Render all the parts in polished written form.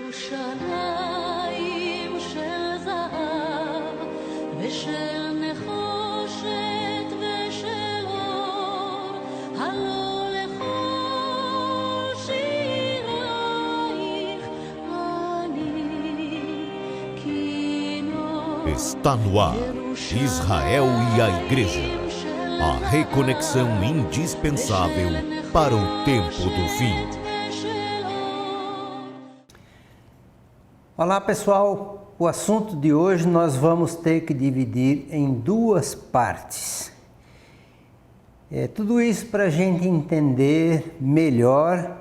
ירושלים של זהב ושל נחושת ושל אור, הלא לכל שירייך אני כינור. Está no ar, Israel e a Igreja, a reconexão indispensável para o tempo do fim. Olá pessoal, o assunto de hoje nós vamos ter que dividir em duas partes. Tudo isso para a gente entender melhor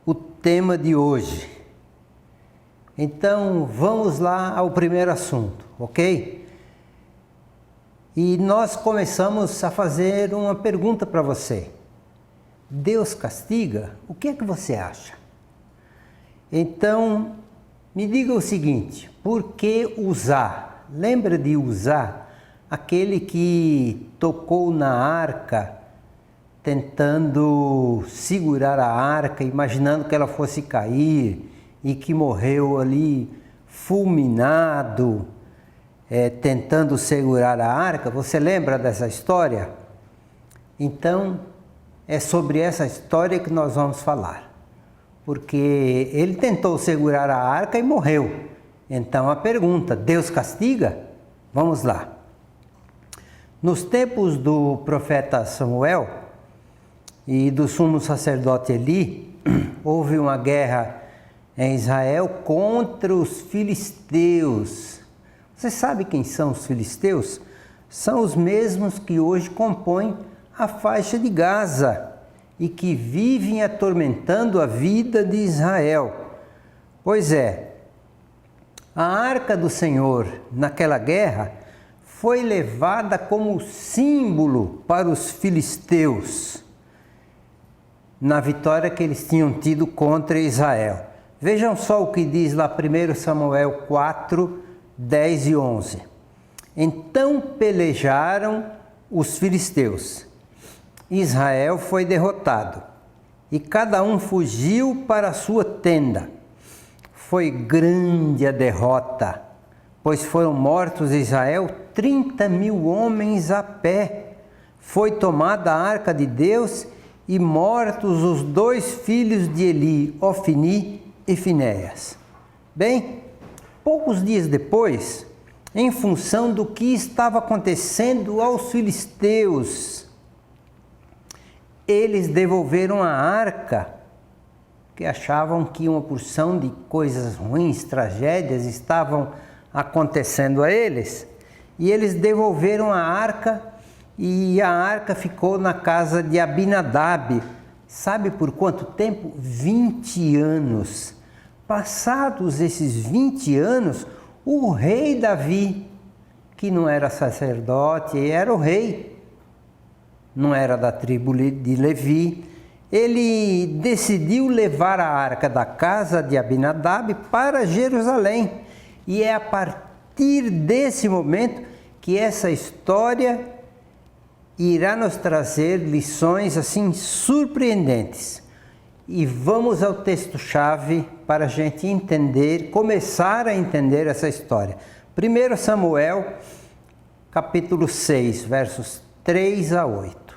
o tema de hoje. Então vamos lá ao primeiro assunto, ok? E nós começamos a fazer uma pergunta para você. Deus castiga? O que é que você acha? Então, me diga o seguinte, por que usar? Lembra de usar aquele que tocou na arca, tentando segurar a arca, imaginando que ela fosse cair e que morreu ali fulminado, tentando segurar a arca? Você lembra dessa história? Então, é sobre essa história que nós vamos falar. Porque ele tentou segurar a arca e morreu. Então a pergunta, Deus castiga? Vamos lá. Nos tempos do profeta Samuel e do sumo sacerdote Eli, houve uma guerra em Israel contra os filisteus. Você sabe quem são os filisteus? São os mesmos que hoje compõem a faixa de Gaza e que vivem atormentando a vida de Israel. Pois é, a arca do Senhor naquela guerra foi levada como símbolo para os filisteus, na vitória que eles tinham tido contra Israel. Vejam só o que diz lá 1 Samuel 4, 10 e 11. Então pelejaram os filisteus. Israel foi derrotado e cada um fugiu para a sua tenda. Foi grande a derrota, pois foram mortos em Israel 30.000 homens a pé. Foi tomada a arca de Deus e mortos os 2 filhos de Eli, Ofni e Finéias. Bem, poucos dias depois, em função do que estava acontecendo aos filisteus, eles devolveram a arca, que achavam que uma porção de coisas ruins, tragédias estavam acontecendo a eles, e eles devolveram a arca, e a arca ficou na casa de Abinadab. Sabe por quanto tempo? 20 anos. Passados esses 20 anos, o rei Davi, que não era sacerdote, era o rei, não era da tribo de Levi, ele decidiu levar a arca da casa de Abinadab para Jerusalém. E é a partir desse momento que essa história irá nos trazer lições assim surpreendentes. E vamos ao texto-chave para a gente entender, começar a entender essa história. 1 Samuel, capítulo 6, versos 3 a 8.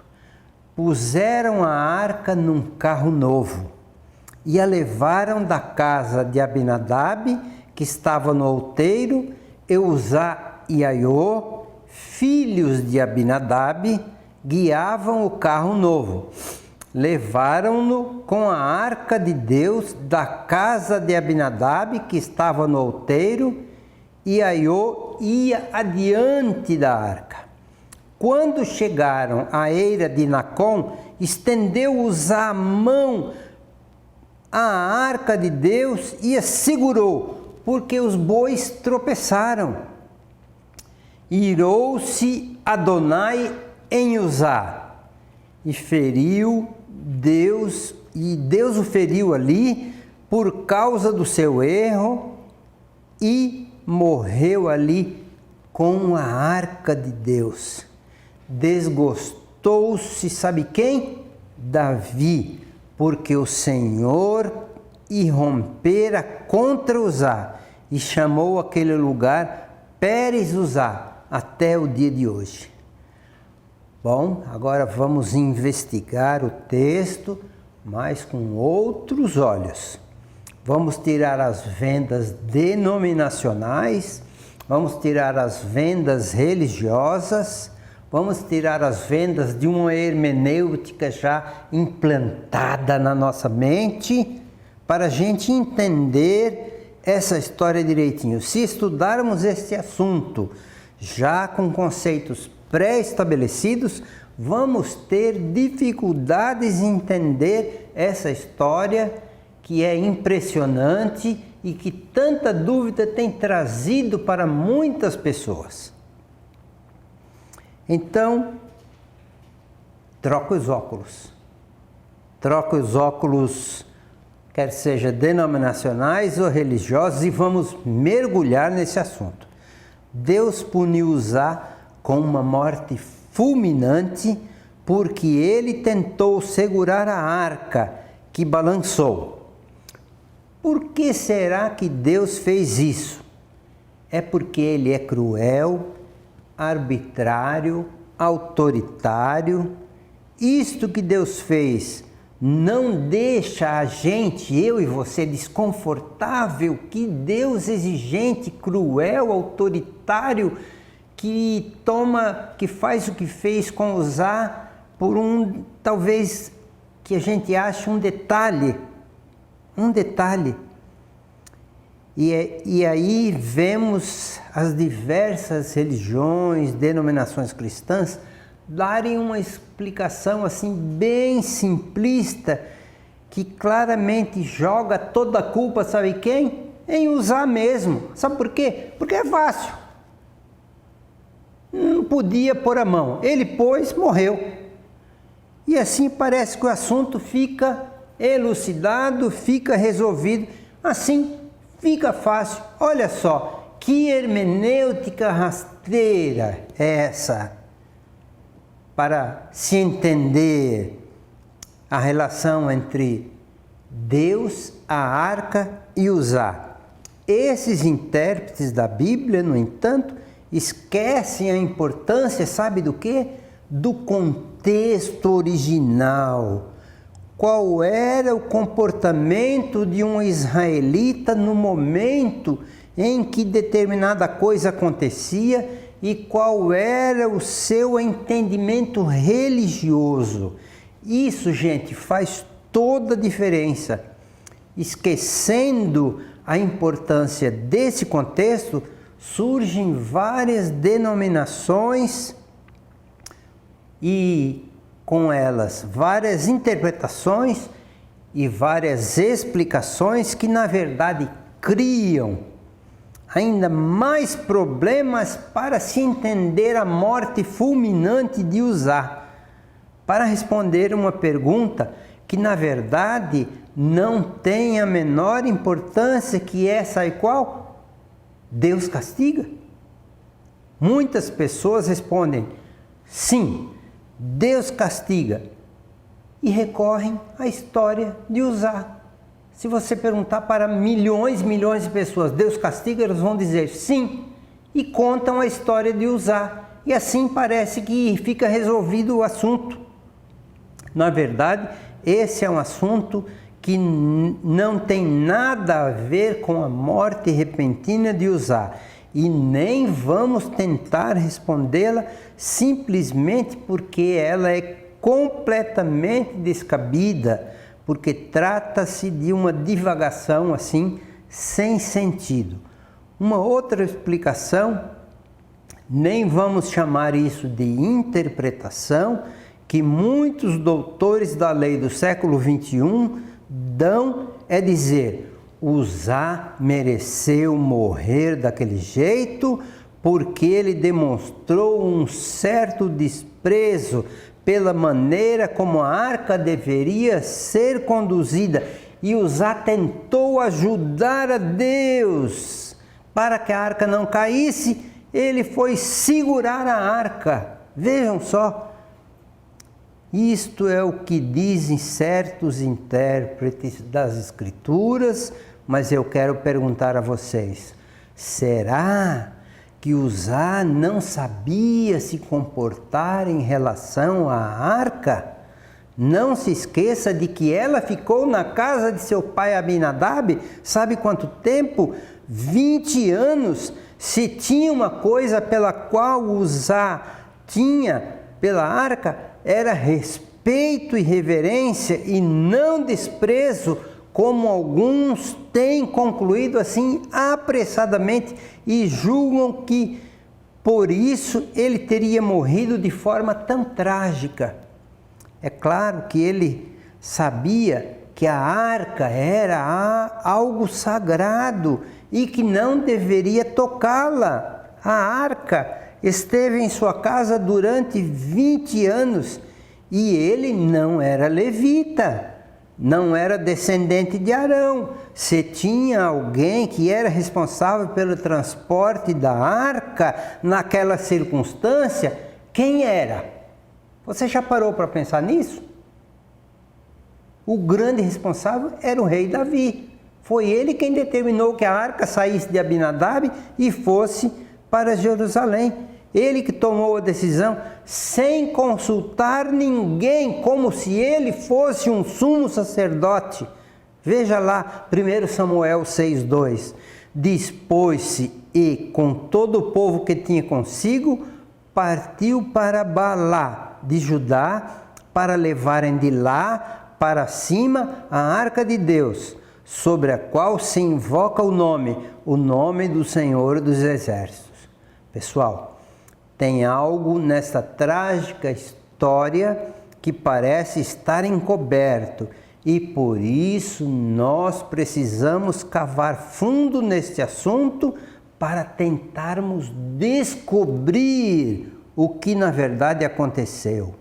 Puseram a arca num carro novo e a levaram da casa de Abinadab, que estava no outeiro, e Uzá e Aiô, filhos de Abinadab, guiavam o carro novo. Levaram-no com a arca de Deus da casa de Abinadab, que estava no outeiro, e Aiô ia adiante da arca. Quando chegaram à eira de Nacon, estendeu Uzá a mão à arca de Deus e a segurou, porque os bois tropeçaram. Irou-se Adonai em Uzá e feriu Deus, e Deus o feriu ali por causa do seu erro e morreu ali com a arca de Deus. Desgostou-se, sabe quem? Davi, porque o Senhor e rompera contra Uzá, e chamou aquele lugar Pérez Uzá, até o dia de hoje. Bom, agora vamos investigar o texto, mas com outros olhos. Vamos tirar as vendas denominacionais, vamos tirar as vendas religiosas, vamos tirar as vendas de uma hermenêutica já implantada na nossa mente, para a gente entender essa história direitinho. Se estudarmos este assunto já com conceitos pré-estabelecidos, vamos ter dificuldades em entender essa história que é impressionante e que tanta dúvida tem trazido para muitas pessoas. Então, troca os óculos. Troca os óculos, quer seja denominacionais ou religiosos, e vamos mergulhar nesse assunto. Deus puniu Uzá com uma morte fulminante porque ele tentou segurar a arca que balançou. Por que será que Deus fez isso? É porque ele é cruel, arbitrário, autoritário. Isto que Deus fez não deixa a gente, eu e você, desconfortável? Que Deus exigente, cruel, autoritário, que faz o que fez com Uzá por talvez que a gente ache um detalhe. E aí vemos as diversas religiões, denominações cristãs darem uma explicação assim bem simplista, que claramente joga toda a culpa, sabe quem? Em Uzá mesmo. Sabe por quê? Porque é fácil. Não podia pôr a mão. Ele pôs, morreu. E assim parece que o assunto fica elucidado, fica resolvido. Assim fica fácil. Olha só, que hermenêutica rasteira é essa para se entender a relação entre Deus, a arca e Uzá. Esses intérpretes da Bíblia, no entanto, esquecem a importância, sabe do quê? Do contexto original. Qual era o comportamento de um israelita no momento em que determinada coisa acontecia e qual era o seu entendimento religioso. Isso, gente, faz toda a diferença. Esquecendo a importância desse contexto, surgem várias denominações e com elas várias interpretações e várias explicações que na verdade criam ainda mais problemas para se entender a morte fulminante de Uzá, para responder uma pergunta que na verdade não tem a menor importância, que é essa e qual? Deus castiga? Muitas pessoas respondem, sim, Deus castiga, e recorrem à história de Uzá. Se você perguntar para milhões de pessoas, Deus castiga? Eles vão dizer sim, e contam a história de Uzá. E assim parece que fica resolvido o assunto. Na verdade, esse é um assunto que não tem nada a ver com a morte repentina de Uzá. E nem vamos tentar respondê-la simplesmente porque ela é completamente descabida, porque trata-se de uma divagação assim, sem sentido. Uma outra explicação, nem vamos chamar isso de interpretação, que muitos doutores da lei do século XXI dão, é dizer, Uzá mereceu morrer daquele jeito porque ele demonstrou um certo desprezo pela maneira como a arca deveria ser conduzida, e Uzá tentou ajudar a Deus para que a arca não caísse. Ele foi segurar a arca. Vejam só, Isto é o que dizem certos intérpretes das Escrituras, mas eu quero perguntar a vocês: será que Uzá não sabia se comportar em relação à arca? Não se esqueça de que ela ficou na casa de seu pai Abinadab, sabe quanto tempo? 20 anos. Se tinha uma coisa pela qual Uzá tinha pela arca, era respeito e reverência e não desprezo, como alguns têm concluído assim apressadamente e julgam que por isso ele teria morrido de forma tão trágica. É claro que ele sabia que a arca era algo sagrado e que não deveria tocá-la. A arca esteve em sua casa durante 20 anos e ele não era levita, não era descendente de Arão. Se tinha alguém que era responsável pelo transporte da arca naquela circunstância, quem era? Você já parou para pensar nisso? O grande responsável era o rei Davi. Foi ele quem determinou que a arca saísse de Abinadab e fosse para Jerusalém. Ele que tomou a decisão sem consultar ninguém, como se ele fosse um sumo sacerdote. Veja lá, 1 Samuel 6,2. Dispôs-se e, com todo o povo que tinha consigo, partiu para Balá de Judá, para levarem de lá para cima a arca de Deus, sobre a qual se invoca o nome do Senhor dos Exércitos. Pessoal, tem algo nesta trágica história que parece estar encoberto e por isso nós precisamos cavar fundo neste assunto para tentarmos descobrir o que na verdade aconteceu.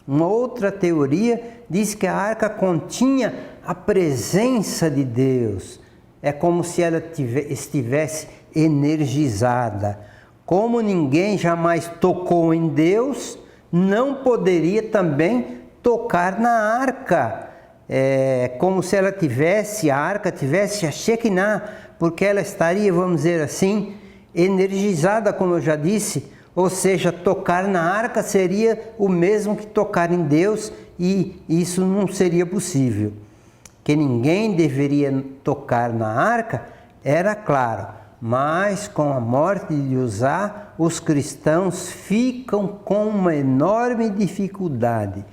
Uma outra teoria diz que a arca continha a presença de Deus. É como se ela estivesse energizada. Como ninguém jamais tocou em Deus, não poderia também tocar na arca. É como se ela tivesse, a arca tivesse a Shekinah, porque ela estaria, vamos dizer assim, energizada, como eu já disse. Ou seja, tocar na arca seria o mesmo que tocar em Deus e isso não seria possível. Que ninguém deveria tocar na arca era claro, mas com a morte de Uzá, os cristãos ficam com uma enorme dificuldade.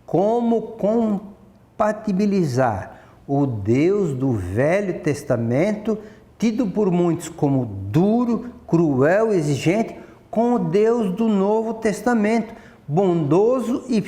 Como compatibilizar o Deus do Velho Testamento, tido por muitos como duro, cruel, exigente, com o Deus do Novo Testamento, bondoso e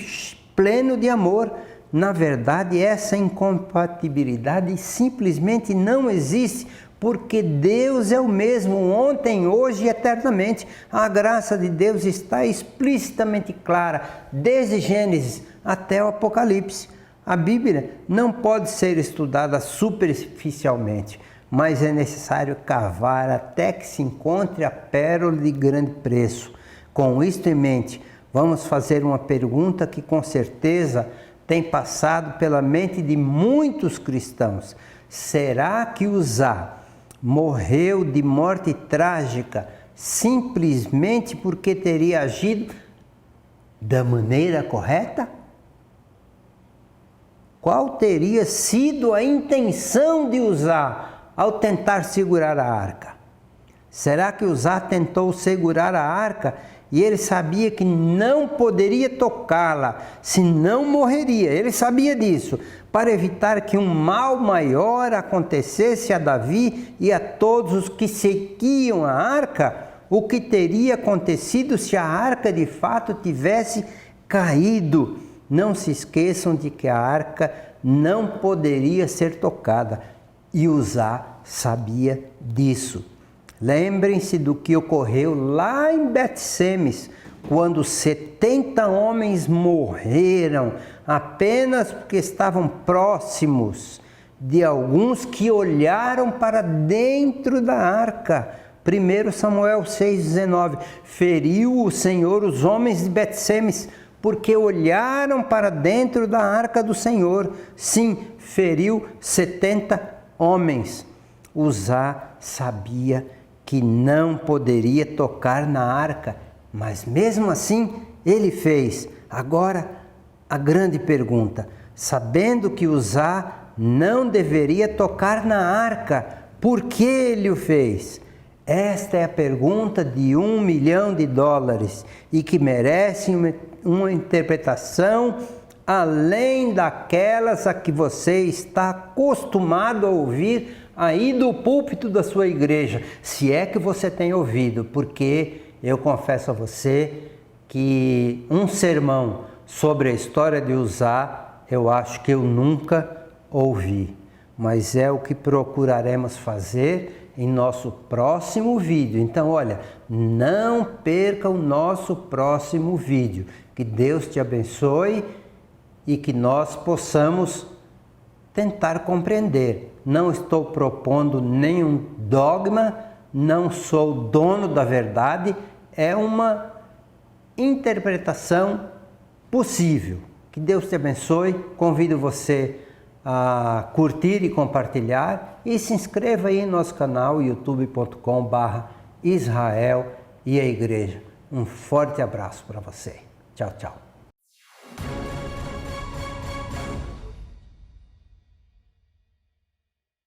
pleno de amor. Na verdade, essa incompatibilidade simplesmente não existe, porque Deus é o mesmo ontem, hoje e eternamente. A graça de Deus está explicitamente clara, desde Gênesis até o Apocalipse. A Bíblia não pode ser estudada superficialmente, mas é necessário cavar até que se encontre a pérola de grande preço. Com isto em mente, vamos fazer uma pergunta que com certeza tem passado pela mente de muitos cristãos. Será que Uzá morreu de morte trágica simplesmente porque teria agido da maneira correta? Qual teria sido a intenção de Uzá ao tentar segurar a arca? Será que Uzá tentou segurar a arca e ele sabia que não poderia tocá-la, senão morreria? Ele sabia disso. Para evitar que um mal maior acontecesse a Davi e a todos os que seguiam a arca, o que teria acontecido se a arca de fato tivesse caído? Não se esqueçam de que a arca não poderia ser tocada. E Uzá sabia disso. Lembrem-se do que ocorreu lá em Bet-Semes, quando 70 homens morreram apenas porque estavam próximos de alguns que olharam para dentro da arca. 1 Samuel 6,19. Feriu o Senhor os homens de Bet-Semes porque olharam para dentro da arca do Senhor. Sim, feriu 70 homens. Uzá sabia que não poderia tocar na arca, mas mesmo assim ele fez. Agora, a grande pergunta: sabendo que Uzá não deveria tocar na arca, por que ele o fez? Esta é a pergunta de $1 milhão e que merece uma interpretação além daquelas a que você está acostumado a ouvir aí do púlpito da sua igreja, se é que você tem ouvido, porque eu confesso a você que um sermão sobre a história de Uzá, eu acho que eu nunca ouvi, mas é o que procuraremos fazer em nosso próximo vídeo. Então, olha, não perca o nosso próximo vídeo. Que Deus te abençoe e que nós possamos tentar compreender. Não estou propondo nenhum dogma, não sou dono da verdade, é uma interpretação possível. Que Deus te abençoe, convido você a curtir e compartilhar e se inscreva aí no nosso canal youtube.com/Israel e a Igreja. Um forte abraço para você. Tchau, tchau.